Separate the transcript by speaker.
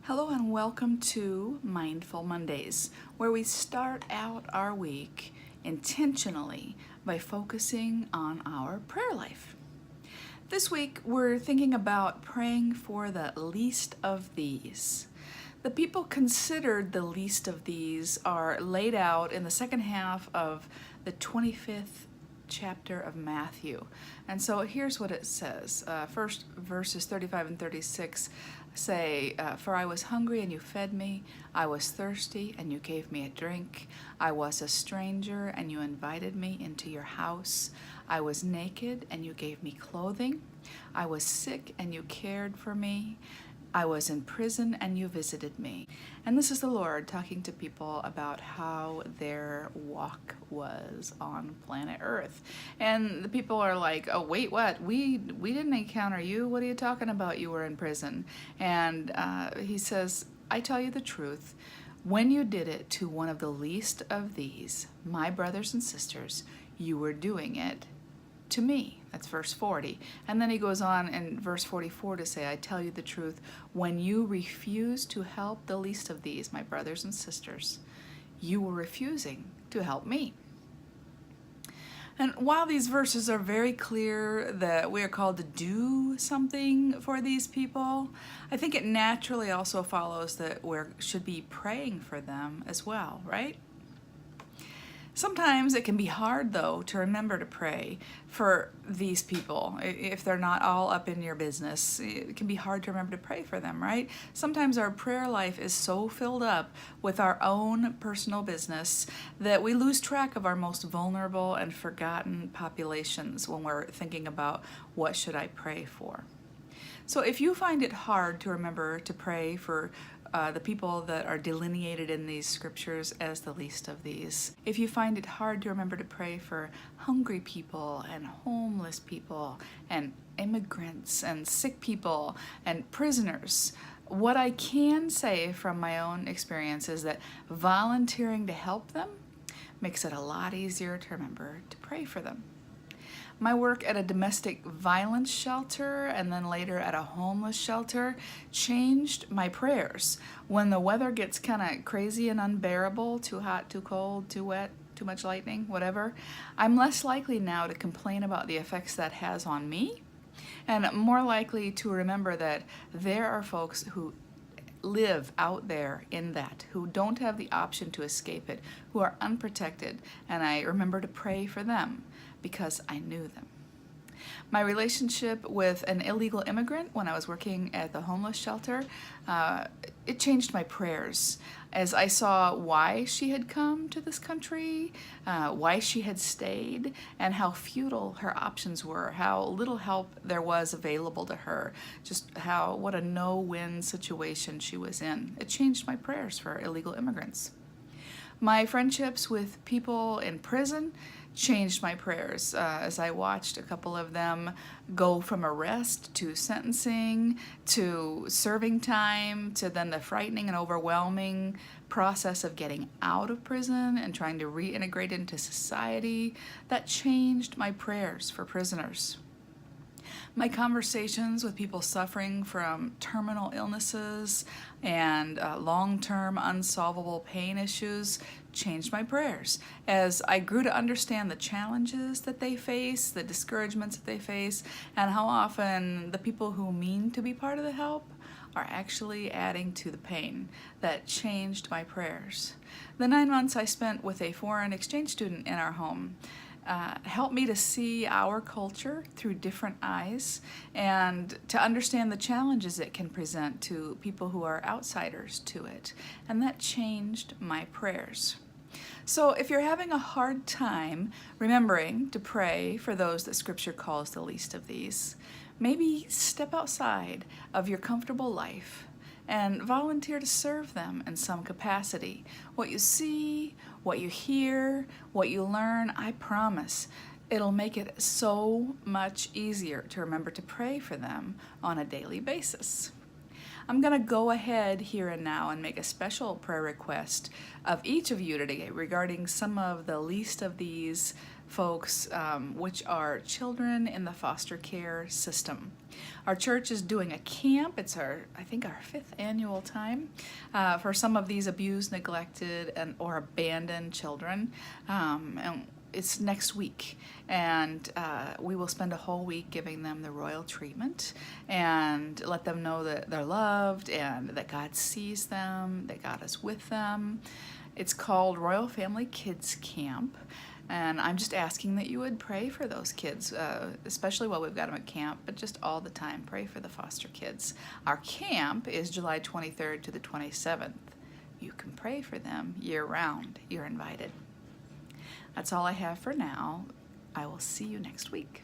Speaker 1: Hello and welcome to Mindful Mondays, where we start out our week intentionally by focusing on our prayer life. This week, we're thinking about praying for the least of these. The people considered the least of these are laid out in the second half of the 25th chapter of Matthew. And so here's what it says. First, verses 35 and 36 say, For I was hungry and you fed me, I was thirsty and you gave me a drink, I was a stranger and you invited me into your house, I was naked and you gave me clothing, I was sick and you cared for me, I was in prison and you visited me. And this is the Lord talking to people about how their walk was on planet Earth. And the people are like, oh, wait, what? We didn't encounter you. What are you talking about? You were in prison. And he says, I tell you the truth. When you did it to one of the least of these, my brothers and sisters, you were doing it to me. That's verse 40. And then he goes on in verse 44 to say, I tell you the truth, when you refuse to help the least of these, my brothers and sisters, you were refusing to help me. And while these verses are very clear that we are called to do something for these people, I think it naturally also follows that we should be praying for them as well, right? Sometimes it can be hard, though, to remember to pray for these people. If they're not all up in your business, it can be hard to remember to pray for them, right? Sometimes our prayer life is so filled up with our own personal business that we lose track of our most vulnerable and forgotten populations when we're thinking about what should I pray for. So if you find it hard to remember to pray for the people that are delineated in these scriptures as the least of these, if you find it hard to remember to pray for hungry people and homeless people and immigrants and sick people and prisoners, what I can say from my own experience is that volunteering to help them makes it a lot easier to remember to pray for them. My work at a domestic violence shelter and then later at a homeless shelter changed my prayers. When the weather gets kind of crazy and unbearable, too hot, too cold, too wet, too much lightning, whatever, I'm less likely now to complain about the effects that has on me, and more likely to remember that there are folks who live out there in that, who don't have the option to escape it, who are unprotected, and I remember to pray for them because I knew them. My relationship with an illegal immigrant when I was working at the homeless shelter, it changed my prayers as I saw why she had come to this country, why she had stayed, and how futile her options were, how little help there was available to her, just what a no-win situation she was in. It changed my prayers for illegal immigrants. My friendships with people in prison changed my prayers as I watched a couple of them go from arrest to sentencing to serving time to then the frightening and overwhelming process of getting out of prison and trying to reintegrate into society. That changed my prayers for prisoners. My conversations with people suffering from terminal illnesses and long-term unsolvable pain issues changed my prayers as I grew to understand the challenges that they face, the discouragements that they face, and how often the people who mean to be part of the help are actually adding to the pain. That changed my prayers. The 9 months I spent with a foreign exchange student in our home helped me to see our culture through different eyes and to understand the challenges it can present to people who are outsiders to it. And that changed my prayers. So if you're having a hard time remembering to pray for those that Scripture calls the least of these, maybe step outside of your comfortable life and volunteer to serve them in some capacity. What you see, what you hear, what you learn, I promise, it'll make it so much easier to remember to pray for them on a daily basis. I'm going to go ahead here and now and make a special prayer request of each of you today regarding some of the least of these folks, which are children in the foster care system. Our church is doing a camp. It's I think our 5th annual time for some of these abused, neglected, or abandoned children. And it's next week, and we will spend a whole week giving them the royal treatment and let them know that they're loved and that God sees them, that God is with them. It's called Royal Family Kids Camp, and I'm just asking that you would pray for those kids, especially while we've got them at camp, but just all the time. Pray for the foster kids. Our camp is July 23rd to the 27th. You can pray for them year-round. You're invited. That's all I have for now. I will see you next week.